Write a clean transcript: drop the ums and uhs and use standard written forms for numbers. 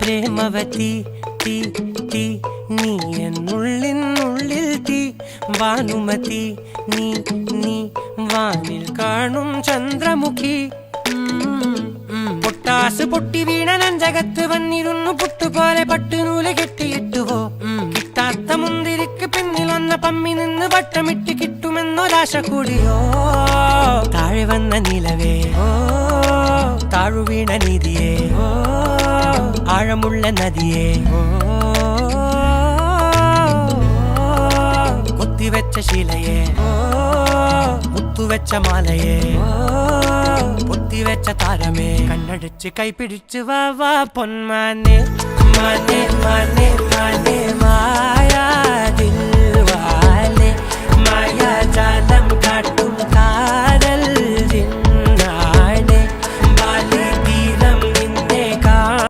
പ്രേമവതി തീ തീ നീ എന്നുള്ളിൽ തീ ഭാനുമതി നീ നീ വാനിൽ കാണും ചന്ദ്രമുഖി പൊട്ടാസ് പൊട്ടി വീണ നെഞ്ചകത്ത് വന്നിരുന്നു പുട്ടുപോലെ പട്ടുനൂല് കെട്ടിയിട്ടുവോ കിട്ടാത്ത മുന്തിരിക്ക് പിന്നിൽ വന്ന പമ്മി നിന്ന് വട്ടമിട്ട് കിട്ടുമെന്നൊരാശ കൂടിയോ താഴെ വന്ന നിലവേ താഴു വീണ നിധിയേ ആഴമുള്ള നദിയേ കൊത്തിവെച്ച ശിലയേ മുത്തുവെച്ച മാലയേ പൊത്തിവെച്ച താരമേ കണ്ണടിച്ച് കൈപിടിച്ച് വാ വാ പൊന്മാനെ മാനെ മാനെ മാനെ മായാ ദിൽവാലെ മായാ ജാല